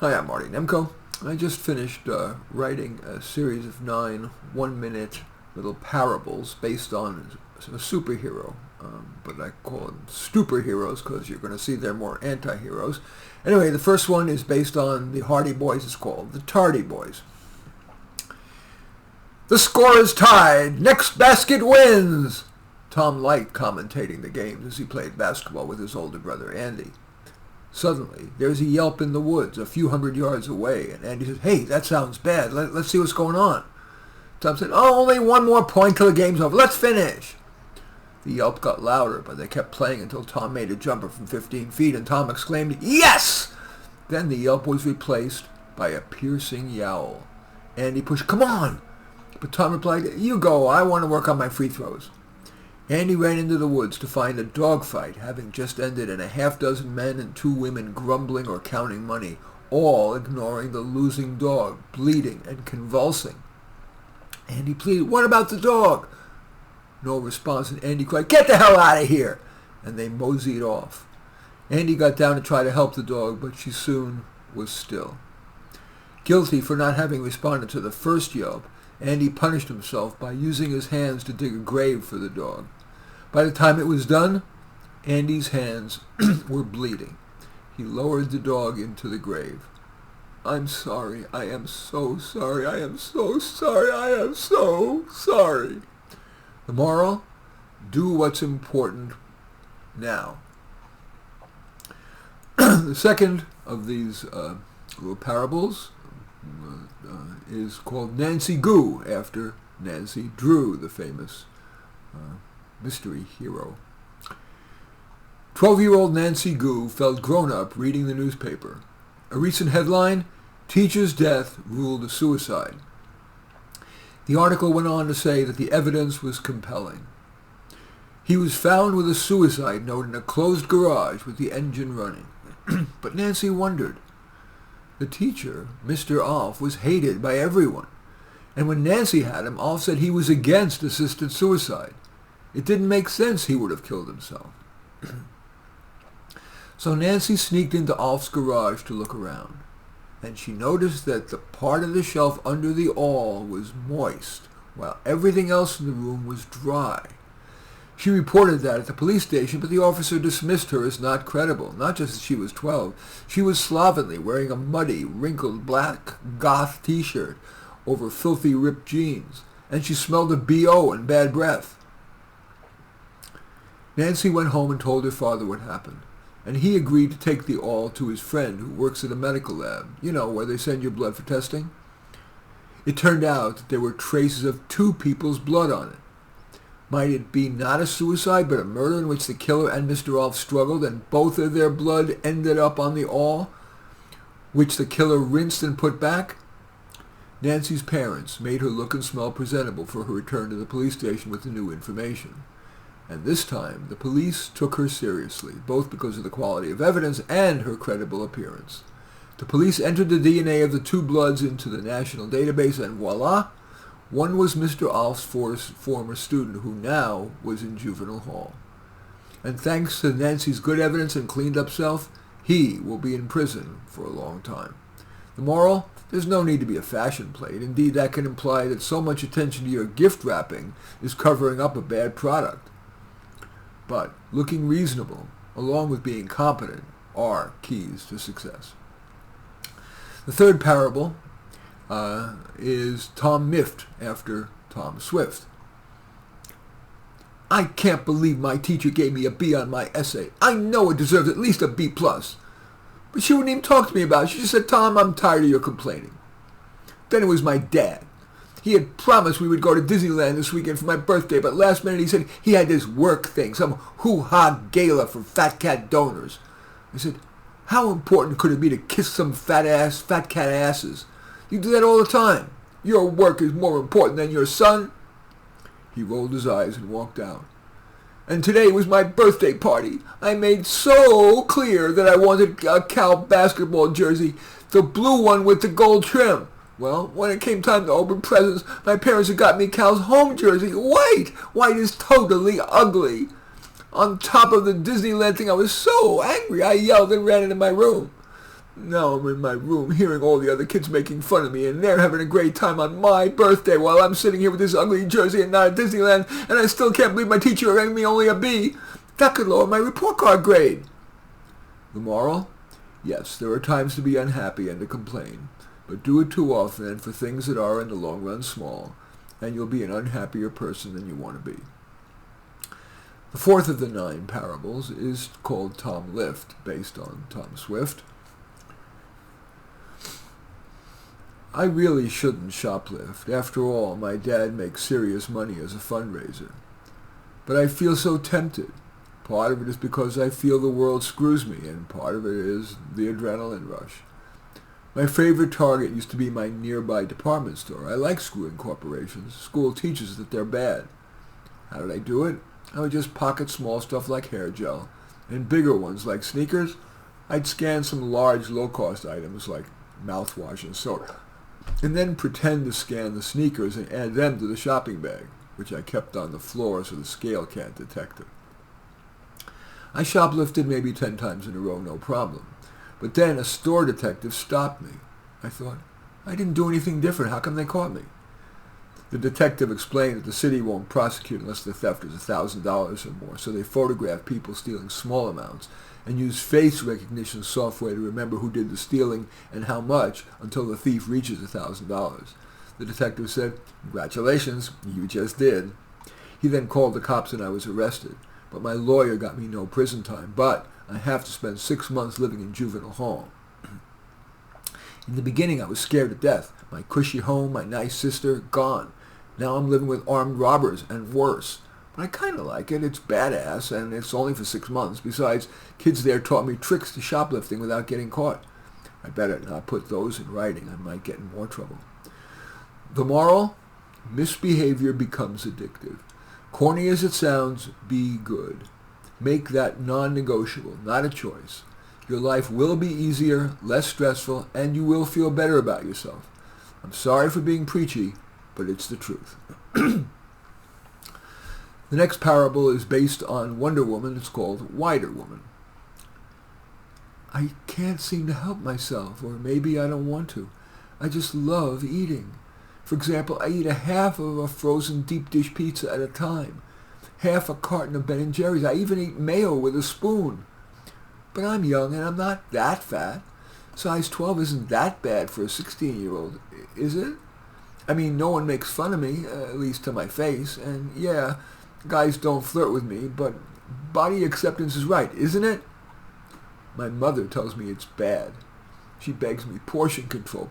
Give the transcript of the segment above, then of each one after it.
Hi, I'm Marty Nemko. I just finished writing a series of 9 one-minute little parables based on a superhero, but I call them STUPORHEROES because you're going to see they're more anti-heroes. Anyway, the first one is based on the Hardy Boys. It's called the Tardy Boys. The score is tied. Next basket wins. Tom liked commentating the games as he played basketball with his older brother Andy. Suddenly, there's a yelp in the woods a few hundred yards away, and Andy says, "Hey, that sounds bad. Let's see what's going on." Tom said, "Oh, only one more point till the game's over. Let's finish." The yelp got louder, but they kept playing until Tom made a jumper from 15 feet, and Tom exclaimed, "Yes!" Then the yelp was replaced by a piercing yowl. Andy pushed, "Come on!" But Tom replied, "You go. I want to work on my free throws." Andy ran into the woods to find a dogfight having just ended and a half-dozen men and 2 women grumbling or counting money, all ignoring the losing dog, bleeding and convulsing. Andy pleaded, "What about the dog?" No response, and Andy cried, "Get the hell out of here!" And they moseyed off. Andy got down to try to help the dog, but she soon was still. Guilty for not having responded to the first yelp, Andy punished himself by using his hands to dig a grave for the dog. By the time it was done, Andy's hands were bleeding. He lowered the dog into the grave. "I'm sorry. I am so sorry. I am so sorry. I am so sorry." The moral: do what's important now. The second of these little parables is called Nancy Goo, after Nancy Drew, the famous mystery hero. 12-year-old Nancy Goo felt grown-up reading the newspaper. A recent headline: "Teacher's death ruled a suicide." The article went on to say that the evidence was compelling. He was found with a suicide note in a closed garage with the engine running. But Nancy wondered. The teacher, Mr. Alf, was hated by everyone. And when Nancy had him, Alf said he was against assisted suicide. It didn't make sense he would have killed himself. So Nancy sneaked into Alf's garage to look around, and she noticed that the part of the shelf under the awl was moist, while everything else in the room was dry. She reported that at the police station, but the officer dismissed her as not credible. Not just that she was 12. She was slovenly, wearing a muddy, wrinkled black goth t-shirt over filthy ripped jeans, and she smelled of BO and bad breath. Nancy went home and told her father what happened, and he agreed to take the awl to his friend who works at a medical lab, where they send your blood for testing. It turned out that there were traces of 2 people's blood on it. Might it be not a suicide, but a murder in which the killer and Mr. Alf struggled, and both of their blood ended up on the awl, which the killer rinsed and put back? Nancy's parents made her look and smell presentable for her return to the police station with the new information. And this time, the police took her seriously, both because of the quality of evidence and her credible appearance. The police entered the DNA of the 2 bloods into the national database, and voila! One was Mr. Alf's former student, who now was in juvenile hall. And thanks to Nancy's good evidence and cleaned-up self, he will be in prison for a long time. The moral: there's no need to be a fashion plate. Indeed, that can imply that so much attention to your gift wrapping is covering up a bad product. But looking reasonable, along with being competent, are keys to success. The third parable is Tom Miffed, after Tom Swift. "I can't believe my teacher gave me a B on my essay. I know it deserves at least a B+. But she wouldn't even talk to me about it. She just said, 'Tom, I'm tired of your complaining.' Then it was my dad. He had promised we would go to Disneyland this weekend for my birthday, but last minute he said he had this work thing, some hoo-ha gala for fat cat donors. I said, 'How important could it be to kiss some fat cat asses? You do that all the time. Your work is more important than your son.' He rolled his eyes and walked out. And today was my birthday party. I made so clear that I wanted a Cal basketball jersey, the blue one with the gold trim. Well, when it came time to open presents, my parents had got me Cal's home jersey. White! White is totally ugly. On top of the Disneyland thing, I was so angry, I yelled and ran into my room. Now I'm in my room hearing all the other kids making fun of me, and they're having a great time on my birthday while I'm sitting here with this ugly jersey and not at Disneyland, and I still can't believe my teacher gave me only a B. That could lower my report card grade. The moral? Yes, there are times to be unhappy and to complain, but do it too often and for things that are in the long run small, and you'll be an unhappier person than you want to be. The fourth of the 9 parables is called Tom Lift, based on Tom Swift. I really shouldn't shoplift. After all, my dad makes serious money as a fundraiser. But I feel so tempted. Part of it is because I feel the world screws me, and part of it is the adrenaline rush. My favorite target used to be my nearby department store. I like screwing corporations. School teaches that they're bad. How did I do it? I would just pocket small stuff like hair gel, and bigger ones like sneakers. I'd scan some large low-cost items like mouthwash and soda, and then pretend to scan the sneakers and add them to the shopping bag, which I kept on the floor so the scale can't detect it. I shoplifted maybe 10 times in a row, no problem. But then a store detective stopped me. I thought, I didn't do anything different. How come they caught me? The detective explained that the city won't prosecute unless the theft is $1,000 or more, so they photograph people stealing small amounts and use face recognition software to remember who did the stealing and how much until the thief reaches $1,000. The detective said, "Congratulations, you just did." He then called the cops and I was arrested, but my lawyer got me no prison time, but I have to spend 6 months living in juvenile hall. In the beginning, I was scared to death. My cushy home, my nice sister, gone. Now I'm living with armed robbers and worse. But I kind of like it. It's badass, and it's only for 6 months. Besides, kids there taught me tricks to shoplifting without getting caught. I better not put those in writing. I might get in more trouble. The moral? Misbehavior becomes addictive. Corny as it sounds, be good. Make that non-negotiable, not a choice. Your life will be easier, less stressful, and you will feel better about yourself. I'm sorry for being preachy, but it's the truth. The next parable is based on Wonder Woman. It's called Wider Woman. I can't seem to help myself, or maybe I don't want to. I just love eating. For example, I eat a half of a frozen deep dish pizza at a time, half a carton of Ben & Jerry's. I even eat mayo with a spoon. But I'm young and I'm not that fat. Size 12 isn't that bad for a 16-year-old, is it? I mean, no one makes fun of me, at least to my face, and yeah, guys don't flirt with me, but body acceptance is right, isn't it? My mother tells me it's bad. She begs me, portion control,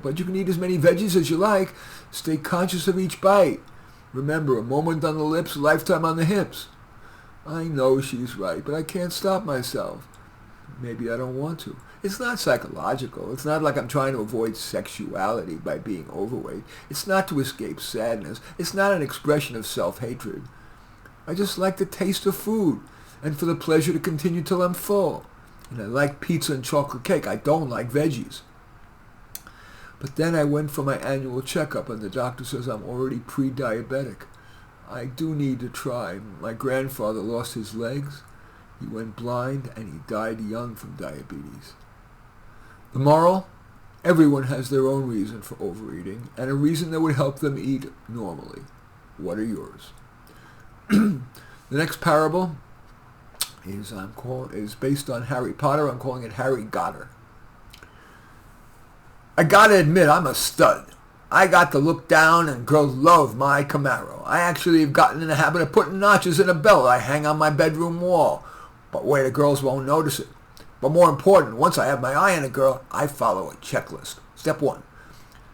but you can eat as many veggies as you like. Stay conscious of each bite. Remember, a moment on the lips, a lifetime on the hips. I know she's right, but I can't stop myself. Maybe I don't want to. It's not psychological. It's not like I'm trying to avoid sexuality by being overweight. It's not to escape sadness. It's not an expression of self-hatred. I just like the taste of food and for the pleasure to continue till I'm full. And I like pizza and chocolate cake. I don't like veggies. But then I went for my annual checkup and the doctor says I'm already pre-diabetic. I do need to try. My grandfather lost his legs. He went blind and he died young from diabetes. The moral? Everyone has their own reason for overeating and a reason that would help them eat normally. What are yours? The next parable is based on Harry Potter. I'm calling it Harry Gotter. I gotta admit, I'm a stud. I got to look down and girls love my Camaro. I actually have gotten in the habit of putting notches in a belt I hang on my bedroom wall. But where the girls won't notice it. But more important, once I have my eye on a girl, I follow a checklist. Step 1.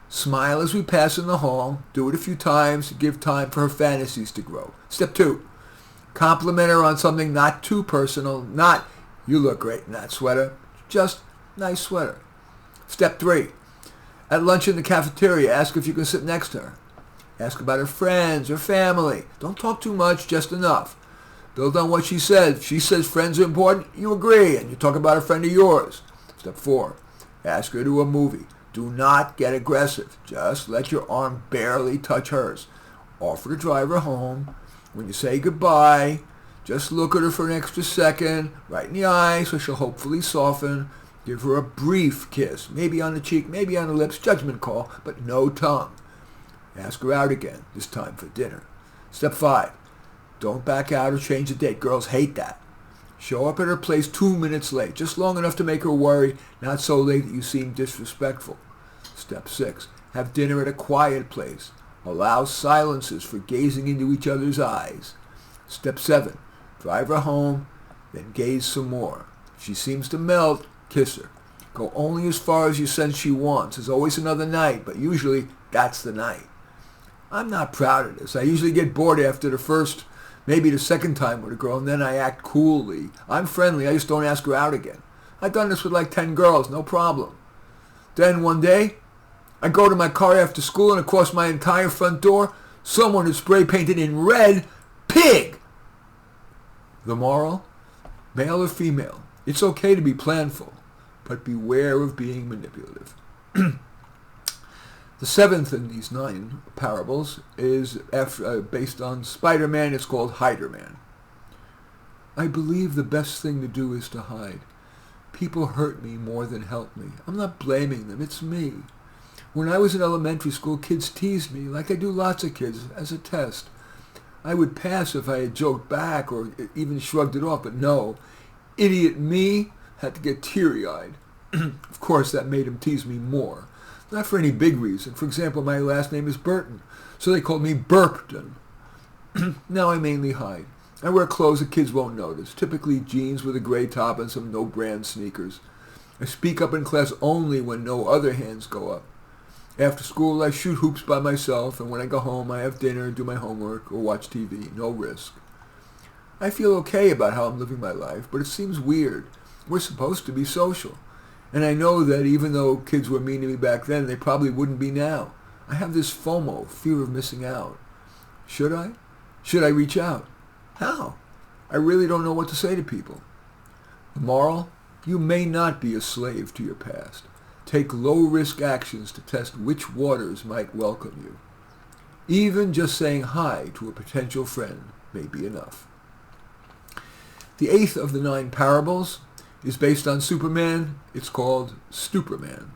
Smile as we pass in the hall. Do it a few times to give time for her fantasies to grow. Step 2. Compliment her on something not too personal. Not, you look great in that sweater. Just, nice sweater. Step 3. At lunch in the cafeteria, ask if you can sit next to her. Ask about her friends, her family. Don't talk too much, just enough. Build on what she said. If she says friends are important, you agree, and you talk about a friend of yours. Step 4. Ask her to a movie. Do not get aggressive. Just let your arm barely touch hers. Offer to drive her home. When you say goodbye, just look at her for an extra second, right in the eye, so she'll hopefully soften. Give her a brief kiss, maybe on the cheek, maybe on the lips, judgment call, but no tongue. Ask her out again, this time for dinner. Step 5. Don't back out or change the date. Girls hate that. Show up at her place 2 minutes late, just long enough to make her worry, not so late that you seem disrespectful. Step 6. Have dinner at a quiet place. Allow silences for gazing into each other's eyes. Step 7. Drive her home, then gaze some more. If she seems to melt, kiss her. Go only as far as you sense she wants. There's always another night, but usually that's the night. I'm not proud of this. I usually get bored after the first, maybe the second time with a girl, and then I act coolly. I'm friendly, I just don't ask her out again. I've done this with like 10 girls, no problem. Then one day, I go to my car after school, and across my entire front door, someone is spray painted in red, pig. The moral? Male or female, it's okay to be planful, but beware of being manipulative. The 7th in these 9 parables is based on Spider-Man. It's called Hider-Man. I believe the best thing to do is to hide. People hurt me more than help me. I'm not blaming them. It's me. When I was in elementary school, kids teased me, like they do lots of kids, as a test. I would pass if I had joked back or even shrugged it off, but no. Idiot me had to get teary-eyed. Of course, that made him tease me more. Not for any big reason. For example, my last name is Burton, so they called me Burpton. Now I mainly hide. I wear clothes that kids won't notice, typically jeans with a gray top and some no-brand sneakers. I speak up in class only when no other hands go up. After school, I shoot hoops by myself, and when I go home, I have dinner, do my homework, or watch TV. No risk. I feel okay about how I'm living my life, but it seems weird. We're supposed to be social. And I know that even though kids were mean to me back then, they probably wouldn't be now. I have this FOMO, fear of missing out. Should I? Should I reach out? How? I really don't know what to say to people. The moral? You may not be a slave to your past. Take low-risk actions to test which waters might welcome you. Even just saying hi to a potential friend may be enough. The 8th of the 9 parables is based on Superman. It's called Stuporman.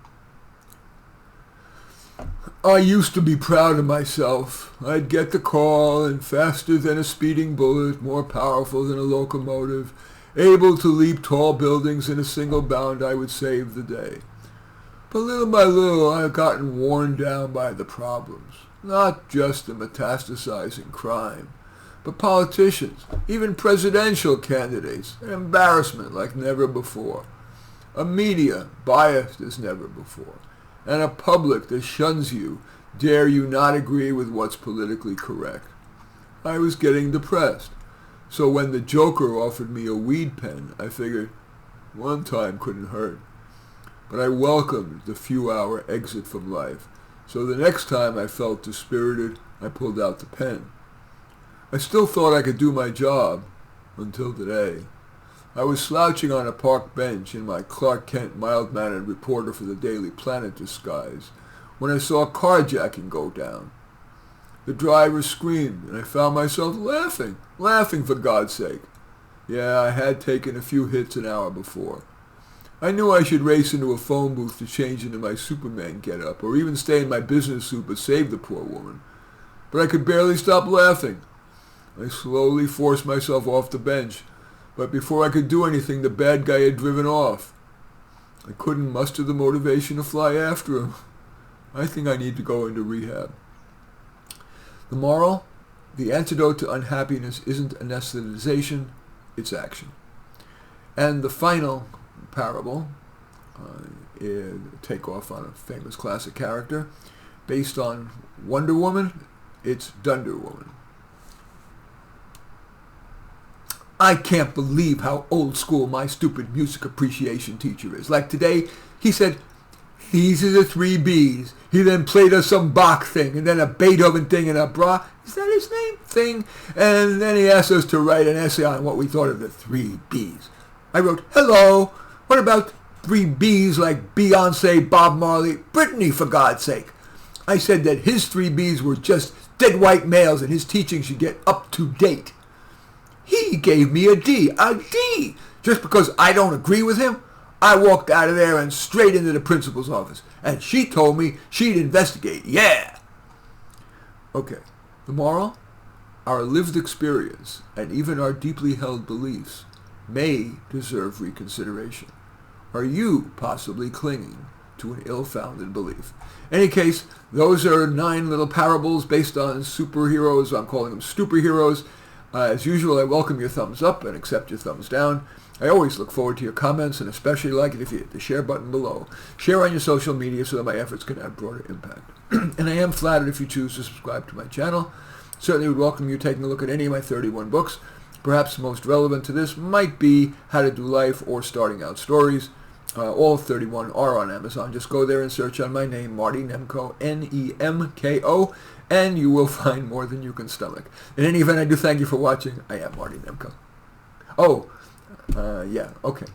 I used to be proud of myself. I'd get the call, and faster than a speeding bullet, more powerful than a locomotive, able to leap tall buildings in a single bound, I would save the day. But little by little, I've gotten worn down by the problems. Not just the metastasizing crime, but politicians, even presidential candidates, an embarrassment like never before. A media biased as never before. And a public that shuns you, dare you not agree with what's politically correct. I was getting depressed. So when the Joker offered me a weed pen, I figured one time couldn't hurt. But I welcomed the few-hour exit from life. So the next time I felt dispirited, I pulled out the pen. I still thought I could do my job, until today. I was slouching on a park bench in my Clark Kent mild-mannered reporter for the Daily Planet disguise when I saw a carjacking go down. The driver screamed, and I found myself laughing for God's sake. Yeah, I had taken a few hits an hour before. I knew I should race into a phone booth to change into my Superman get-up, or even stay in my business suit but save the poor woman. But I could barely stop laughing. I slowly forced myself off the bench, but before I could do anything, the bad guy had driven off. I couldn't muster the motivation to fly after him. I think I need to go into rehab. The moral? The antidote to unhappiness isn't anesthetization, it's action. And the final parable, take off on a famous classic character, based on Wonder Woman, it's Dunder Woman. I can't believe how old school my stupid music appreciation teacher is. Like today, he said, these are the 3 B's. He then played us some Bach thing, and then a Beethoven thing, and a Bra, is that his name? Thing. And then he asked us to write an essay on what we thought of the 3 B's. I wrote, hello, what about 3 B's like Beyonce, Bob Marley, Britney, for God's sake? I said that his 3 B's were just dead white males, and his teaching should get up to date. He gave me a D, just because I don't agree with him. I walked out of there and straight into the principal's office. And she told me she'd investigate. Yeah! Okay, the moral? Our lived experience and even our deeply held beliefs may deserve reconsideration. Are you possibly clinging to an ill-founded belief? In any case, those are 9 little parables based on superheroes. I'm calling them STUPORHEROES. As usual, I welcome your thumbs up and accept your thumbs down. I always look forward to your comments, and especially like it if you hit the share button below. Share on your social media so that my efforts can have broader impact. And I am flattered if you choose to subscribe to my channel. Certainly would welcome you taking a look at any of my 31 books. Perhaps the most relevant to this might be How to Do Life or Starting Out Stories. All 31 are on Amazon. Just go there and search on my name, Marty Nemko, N-E-M-K-O, and you will find more than you can stomach. In any event, I do thank you for watching. I am Marty Nemko. Oh, yeah, okay.